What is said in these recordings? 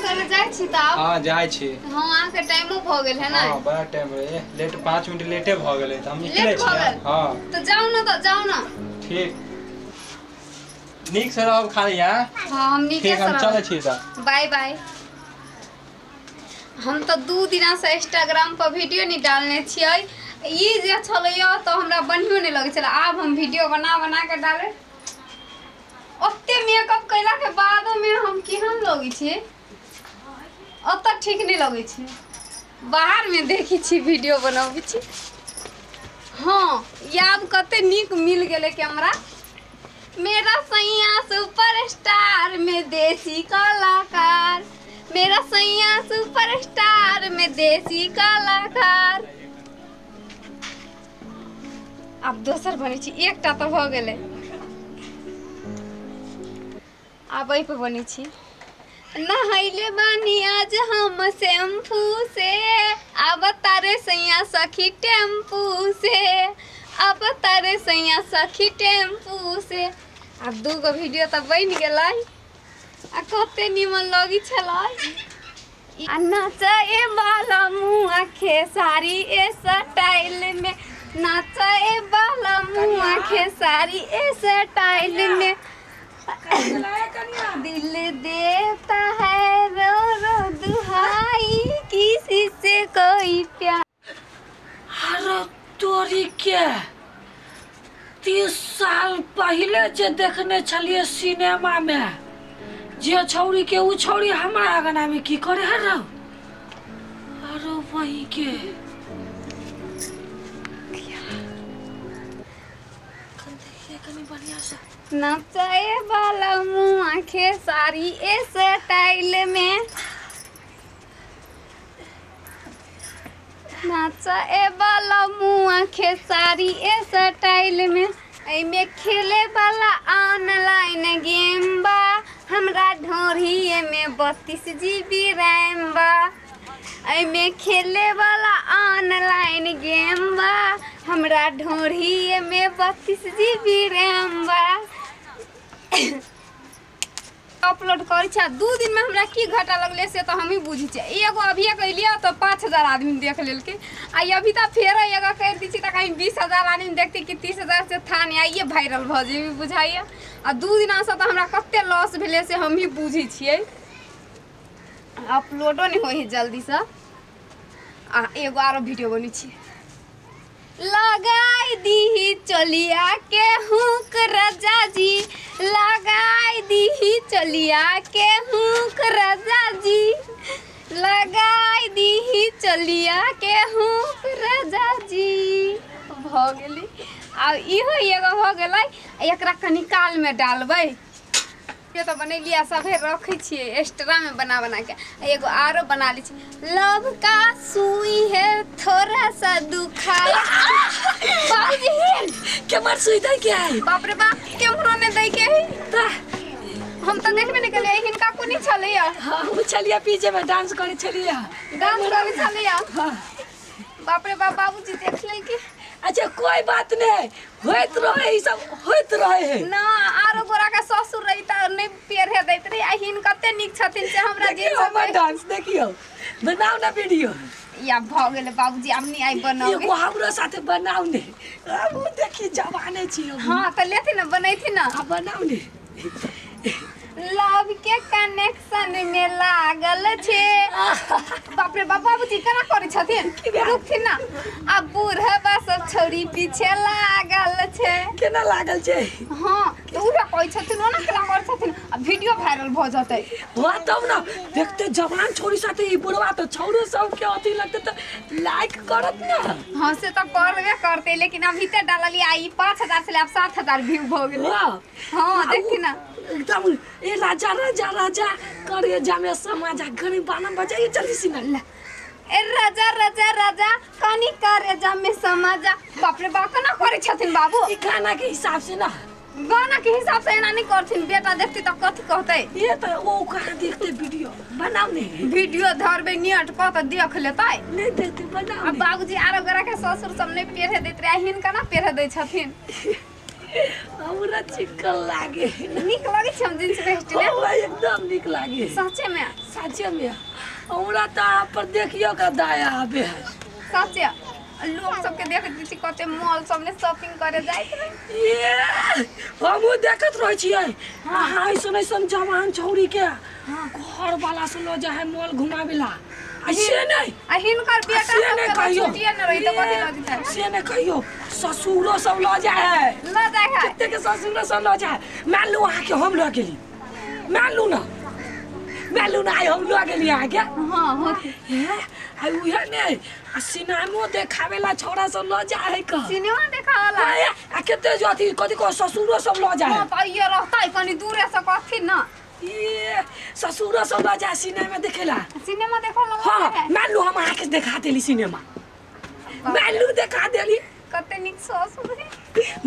करे जाय छी त हां जाय छी। हां आ के टाइमो भ गेल है ना। हां बड़ा टाइम है, लेट 5 मिनट लेटे भ गेलै त हम निकलै छी। हां तो जाओ ना ठीक नीक से रहब खाली। हां हम नीक से हम चलै छी त बाय बाय। हम तो 2 दिन से इंस्टाग्राम पर वीडियो नहीं डालने छियै। ई जे छलैया तो हमरा बढ़ियो नहीं लगे छला। अब हम वीडियो बना बना के डाले। ओते मेकअप कैला के बाद में हम केहन लगे छी, ओत ठीक नहीं लगे छी। बाहर में देखी छी वीडियो बनाबी छी। हां याद कते नीक मिल गेले कैमरा। मेरा सैया सुपरस्टार में देसी कलाकार, मेरा सैया सुपरस्टार में देसी कलाकार। अब दोसर बनी छी, एकटा तो भ गेले। अब पे बनी छी। नहैले बानी आज हम शैम्पू से, अब तारे सैया सखी टेम्पू से, अब तारे सैया सखी टेम्पू से। अब 2 गो वीडियो तो बन गेलै। आ कते निमन लगी छलै। आ नाचे वाला मुआ खेसारी ए स्टाइल में, नाचे वाला मुआ खेसारी ए स्टाइल में। दिल देता है रो रो दुहाई, किसी से कोई प्यार। अरे तोरी के 30 साल पहले जे देखने छलिए सिनेमा में, जे छौरी के उ छौरी हमरा आंगना में की करे है रो। अरे वही के कनी बढ़िया से नाचे वाला मुआ खेसारी ए स्टाइल में, नाचे वाला मुआ खेसारी ए स्टाइल में। एमे खेले वाला ऑनलाइन गेम बा, हमरा ढोरी में 32 GB रैम बा। एमे खेले वाला ऑनलाइन गेम बा, हमरा ढोरी में 32 GB रैम बा। अपलोड कर 2 दिन में हमरा की घाटा लगले से तो हम ही बुझी छे। एगो अभी कैलिया तो 5000 आदमी देख लेलके। आ अभी तो फेर एगो कर दी तो कहीं 20,000 आदमी देखते कि 30,000 से था नहीं आइए वायरल भ जेबी बुझाइए। आ 2 दिन से तो हमरा कते लॉस भेले से हम ही बुझी छिए। अपलोडो नहीं होई जल्दी से। आ एगो आरो वीडियो बनी छी। लगाई दी चलिया के हुक राजा जी, लगाई दी चलिया के हुक राजा जी, लगाई दी चलिया के हुक राजा जी। भ गेली। आ इहो एगो भ गेलै। एकरा कनी काल में डालबै। ये तो बनैलिया सभे रखै छिए एक्स्ट्रा में बना बना के। एगो आरो बना ली छी। लव का सुई है थोड़ा सा दुखाया। बाबूजी के मार सुई दे के है। बाप रे बाप कैमरा ने दे के है। हम तो देखबे नहीं कलिए हिनका कोनी छलैया। हां उ छलिया पीछे में डांस करे छलिया। डांस करे छलैया। हां बाप रे बाप बाबूजी देख ले के। अच्छा कोई बात नहीं, होइत रहे ई सब होइत रहे है ना। आरो गोरा का ससुर रही त नहीं पेर है दैत रे। आ हिन कते निक छथिन से हमरा जे सब डांस देखियो, बनाओ ना वीडियो। या भ गेले बाबूजी अब नहीं आई बनाओ। एगो हमरा साथे बनाओ ने। अब देखी जवाने छी। हां त लेथि न बनैथि न। अब बनाओ ने। लव के कनेक्शन में लागल छे। बाप रे बाप बाबूजी केना करे छथिन। रुकथिन ना। अब बूढ़ा सब छोरी पीछे लागल छे। केना लागल छे। हां तो उहे कहै छथिन ओना केना करे छथिन। अब वीडियो वायरल भ जतै। हां तब ना देखते जवान छोरी साथे ई बुढ़वा तो छौरो सब के अथी लगते त लाइक करत ना। हां से तो करबे करते लेकिन अभी त डालली आई 5000 से अब 7000 व्यू भ गेलै। हां देखि ना एकदम ए राजा राजा राजा करे जामे समाज गरीब बाना बजाइए जल्दी से ना। ए राजा राजा राजा कनी करे जामे समाज। बाप रे बाप केना करे छथिन बाबू। ई गाना के हिसाब से ना। गाना के हिसाब से एना नहीं करथिन। बेटा देखती तो कथि कहते। ये तो वो कहां देखते वीडियो बनाओ ने। वीडियो धरबे नेट पर त देख लेतै। नहीं देखते बनाओ। अब बाबूजी आरो गरा के ससुर सब नहीं पेरे देत रे। हिन केना पेरे दै छथिन। हमरा चिकन लागे नीक लगे छै हम जींस वेस्ट ले हमरा एकदम नीक लागे सच्चे में हमरा तो आप पर देखियो का दया आबे है सच्चे लोग सबके देख दी कते मॉल सब में शॉपिंग करे जाइत ये हमहू देखत रह छियै हां ऐसन जवान छौरी के घर वाला से लो जाए मॉल घुमावेला ऐसे नहीं आ हिनकर बेटा सबके छुट्टिए न रही त कथि ल दिता से नहीं कहियो ससुरो सब लो जाए ल जाए है कते के ससुरो सब लो जाए मान लो आके हम लो गेली मान लो ना आई हम लो गेली आके हां होती आई उहे नहीं सिनेमा देखावेला छोरा सब लो जाए का सिनेमा देखावला आ केते जथी कथि को ससुरो सब लो जाए हां त ये रहतै कनी दूरे से कथि न ये ससुरो सब लो जाए सिनेमा देखेला सिनेमा देखला हां मान लो हम आके दिखा देली सिनेमा मान लो दिखा देली कते निक ससुर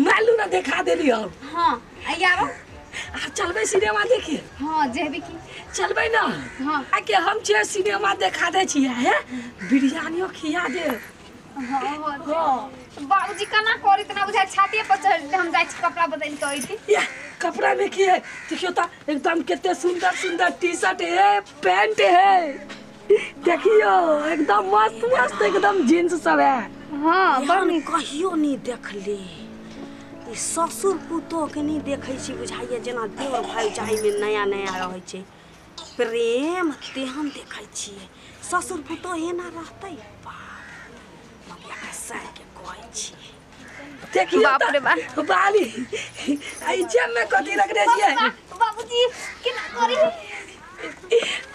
मान लो ना दिखा देली हम हां यारो चलबे सिनेमा देखे हां जेबी की चलबे ना हां आके हम जे सिनेमा देखा दे छियै है बिरयानियो खिया दे हां बाबूजी कना करी तना बुझाय छाती पर चढ़ हम जाय छी कपड़ा बदल के आइती या कपड़ा में की है देखियो ता एकदम कितने सुंदर टी-शर्ट है पैंट है देखियो एकदम मस्त एकदम जींस सब है हां बड़ कहियो नहीं देखली ससुर पुतोह के नहीं देखे छी बुझाइए जेना देवर भाई जाई में नया रहे छै प्रेम तेहन देखे छियै ससुर पुतोह एना रहतै बाप मगिया के सह के कहै छी देखियो बाप रे बाप बाली आई जेब में कथी रख दे छियै बाबूजी केना करी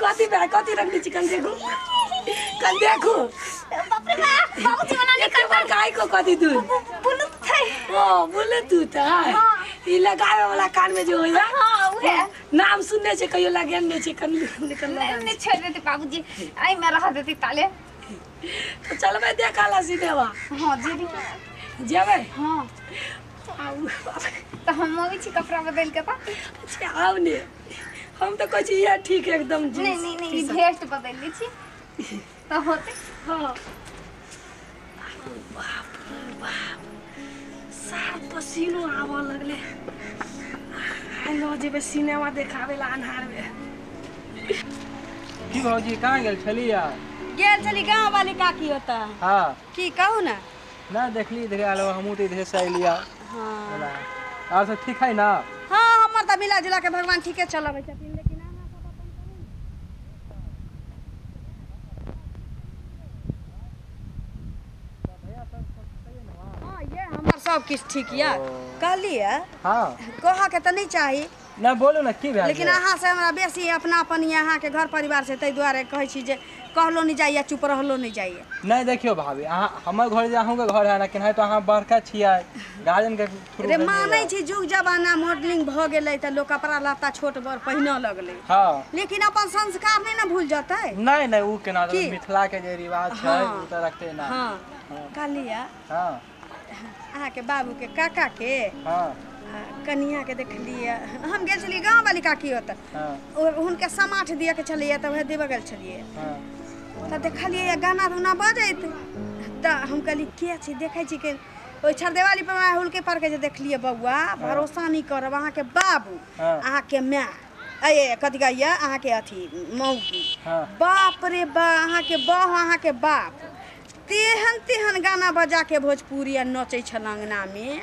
कथी रख दे चिकन देखो कल देखो बाप रे बाप बाबूजी बना निकल बार गाय को कथी तू बुलत थे बोले तू था ई लगावे वाला कान में जो है हां उहे नाम सुनने से कहियो लगे ने चिकन निकल नहीं छोड़ देते बाबूजी आई मैं रह देती ताले तो चलबे देखाला सिनेमा हां जेबी जेबे हां तो हम मोगी छी कपड़ा बदल के ता अच्छा आव ने हम तो कहै छी ये ठीक है एकदम नहीं भेस्ट बदल ली छी तो होते हां बाप सार पसीनो आवा लगले हेलो जेबे सिनेमा देखावेला अन्हार में की भौजी कहाँ गेल छलिया गेल छली गांव वाली काकी होता हाँ की कहू ना ना देखली इधर आलो हमहू तो इधर से अलिया हां और सब ठीक है ना हां हमर त मिला जुला के भगवान ठीके चलबै छथिन लेकिन अहाँ सब अपन हां ये हमर सब किछ ठीक या कहलिए हाँ कहा के त नहीं चाही ना बोलो ना की भेल लेकिन अहाँ से हमरा बेसी अपनापन यहाँ के घर परिवार से तै दुआरे कहै छी जे कहलो नहीं जाइए चुप रहलो नहीं जाइए नहीं देखियो भाभी अहाँ हमर घर जे अहूँ के घर है लेकिन है तो अहाँ बड़का छियै गार्जियन के थ्रू रे मानै छी जुग जमाना मॉडलिंग भ गेलै त लोग कपड़ा लत्ता छोट बड़ पहिने लगलै हाँ लेकिन अपन संस्कार नहीं ना भूल जतै नहीं उ केना की? मिथिला के जे रिवाज छै हाँ। उ त रखते ना हां कहलिया हाँ अहाँ के बाबू के काका के हाँ कनिया के देखलिए हम गेल छलिए गांव वाली काकी होत हाँ हुनके समाठ दिए के छलिए त वह देबे गेल छलिए हाँ त देखलिए गाना उना बजैत त हम कहली के छी देखै छी के ओइ छरदेवाली पर हुलके पर के जे देखलिए बउआ भरोसा नहीं करब अहाँ के बाबू हाँ। अहाँ के माँ ए कथि कहैया अहाँ के अथी मौगी हाँ। बाप रे बा अहाँ के बह अहाँ के बाप तेहन गाना बजा के भोजपुरी नचै छल अंगना में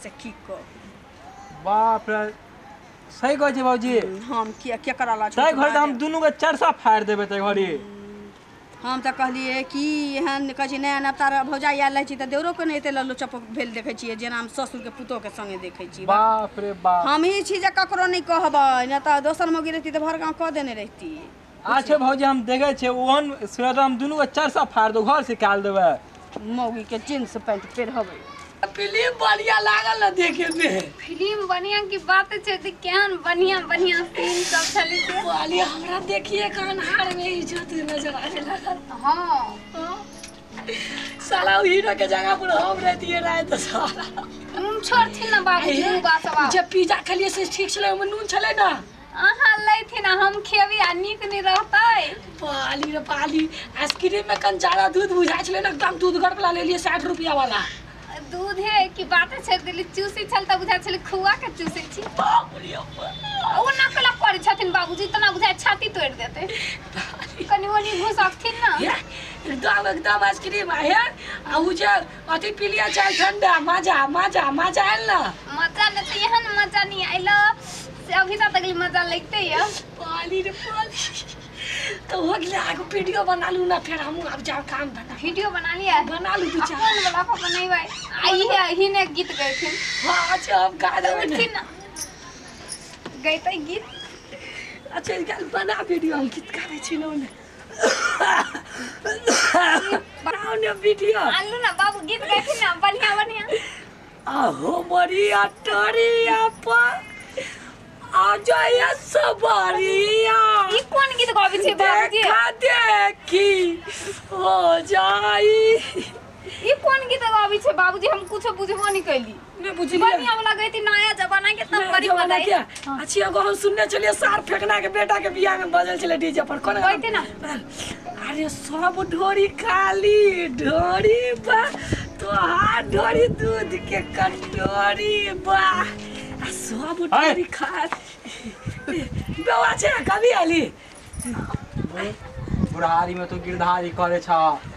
से की कहू बाप रे सही कहै छी बाबूजी हम के करला तै घर हम दुनू के चरसा फाड़ देबे तै घरी हम त कहलिए कि एहन कहै छी नया नवतार भौजाई आयल छी त देवरो के नहीं एते लल्लो चपक भेल देखै छियै जेना हम ससुर के पुतोह के संगे देखै छी बाप रे बाप हम ही छी जे ककरो नहीं कहबै न त दोसर मौगी रहती त भर गांव कह देने रहती अच्छा भौजी हम देखे छे ओहन स्वेटर हम दुनू के चरसा फाड़ दो घर से निकाल देबे मौगी के जींस पैंट पहिरबै फिल्म बढ़िया लागल ना देखे में फिल्म बढ़िया की बात है तो केहन बढ़िया सीन सब चली से वाली हमरा देखिए कानहार में इज्जत नजर आने लगल हां साला हीरो के जगह पर हम रहतिए रहे तो साला नून छोड़थिन ना बाबूजी नून बासवा जब पिज्जा खलिए से ठीक छले में नून छले ना अहाँ लैथिन हम खेबी आ नीक नहीं रहतै पाली रे पाली आइसक्रीम में कन ज्यादा दूध बुझाइ छले ना एकदम दूध घर वाला ले लिए 60 रुपया वाला दूध है कि बातें छेड़ देली चूसी छल त बुझा छल खुआ के चूसे छी ओ ना कला करे छथिन बाबूजी तना बुझा छाती तोड़ देते कनी ओनी घुसकथिन ना एकदम आइसक्रीम है आ उ जे अथी पी लिया चाय ठंडा मजा आयल ना मजा न त यहन मजा नहीं आइलो से अभी तक मजा लगते है पाली रे पाली तो हो गया आगो वीडियो बना लूं ना फिर हम अब जाओ काम धंधा वीडियो बना लिया बना लूं तू चाह कौन वाला को बनैबै आई है ही ने गीत गए थे हां अच्छा अब गा दे उठिन ना गईते गीत अच्छा चल बना वीडियो हम गीत गाबै छी ना बनाओ ना वीडियो आलू ना बाबू गीत गए थे ना बढ़िया आहो मरिया टरिया पा आ जाए सबरिया ई कौन गीत गाबै छै बाबूजी देखा देखी हो जाई ई कौन गीत गाबै छै बाबूजी हम कुछ बुझबो नहीं कैली ने बुझलिए बढ़िया वाला गईती नया जमाना के तब बड़ी बनाई क्या अच्छी एगो हम सुनने चलिए सार फेंकना के बेटा के बियाह में बजल चले डीजे पर कोन गईते ना अरे सब ढोरी खाली ढोरी बा तो हाथ ढोरी दूध के कटोरी बा सब ढोरी खा बेवा छे कभी आली बुढ़ारी में तो गिरधारी करे छ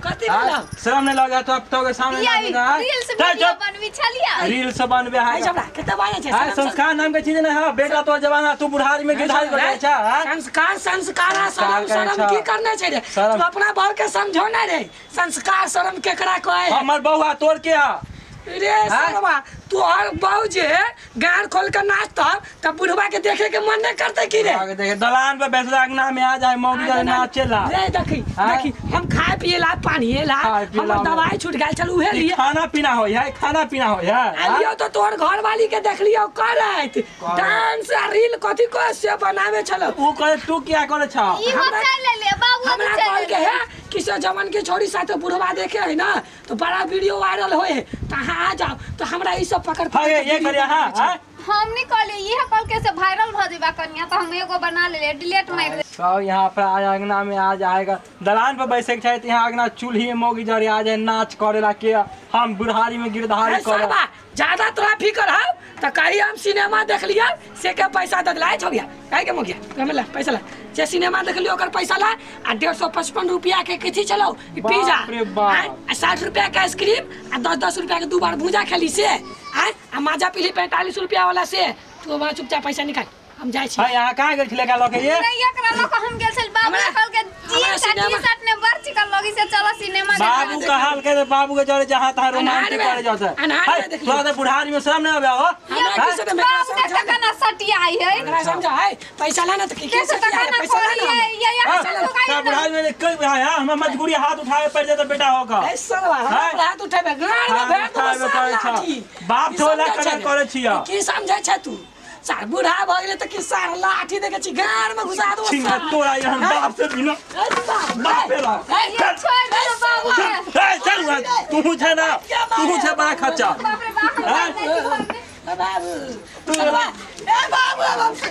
कथि बोला शर्म नहीं लगा तो अब तो के सामने ना ना रील्स वीडियो बनवी छलिया रील्स बनबे है जबरा केते बाया छे हां संस्कार नाम के चीज नहीं है बेटा तो जमाना तू बुढ़ारी में गिरधारी करे छ संस्कार शर्म की करना छे रे तू अपना बहू के समझो ना रे संस्कार शर्म केकरा कहे हमर बहुआ तोड़ के आ रे सरवा तू और बहू जे गार खोल के नाचता तब बुढ़वा के देखे के मन नहीं करते की रे आगे देखे दलान पे बैठला ना में आ जाए मौगी का नाचेला रे देखी हम खाए पिए ला पानी ला हम दवाई छूट गेल चल उहे लिए खाना पीना हो है खाना पीना हो है आलियो तो तोर घर वाली के देख लियो करत डांस रील कथि को से बनावे छलो ऊ करे तू क्या करे छ ई हो चल ले बाबू हमरा कॉल के है किसे जमन के छोरी साथे बुढ़वा देखे है ना तो बड़ा वीडियो वायरल होए कहां आ जाओ तो हमरा ई सब पकड़ ये करिया हां हम नहीं कहले ये कल के से वायरल भ जेबा कनिया तो हम एगो बना ले डिलीट मार दे तो यहाँ पर आज अंगना में आ जाएगा दलान पर बैठे के तो यहाँ अंगना चूल्ही में मोगी जरे आ जाए नाच करेला के हम बुढ़ारी में गिरधारी करे ज्यादा तोरा फिकर है तो कहीं हम सिनेमा देख लिया से के पैसा दे ला छोड़िया काहे के मोगिया कमे ला पैसा ला जे सिनेमा देख लियो ओकर पैसा ला आ 155 रुपया के किथि चलो पिज्जा 60 रुपया के आइसक्रीम आ 10 रुपया के 2 बार भुजा खेली से आ माजा पीली 45 रुपया वाला से तू वहां चुपचाप पैसा निकाल हम जाय छी यहाँ कहाँ गेल छले का लोग ये नहीं एकरा लोग हम गेल छल बाबू कल के टी-शर्ट ने बर चिकन लगी से चलो सिनेमा बाबू का हाल के बाबू के जड़े जहां तहां रोमांटिक करे जाते तोरा तो बुढ़ारी में शर्म नहीं आवे हो बाबू का कना सटिया आई है एकरा समझा है पैसा लाना तो के सटिया है पैसा लाना ये बुढ़ारी में कोई है हम मजबूरी हाथ उठाए पड़ जाता बेटा होगा ऐसा हम हाथ उठाबे गाड़ में भेट बाप छोला करे छिया की समझै छ तू सार बुढ़ा भ गेले त कि सार लाठी देके छी गाड़ में घुसा दो छिंगा तोरा यहाँ बाप से बिना बाप पेला ये छोड़ दे बाबू ए चल तू छे ना तू छे बड़ा खर्चा बाप रे बाप बाबू तू ए बाबू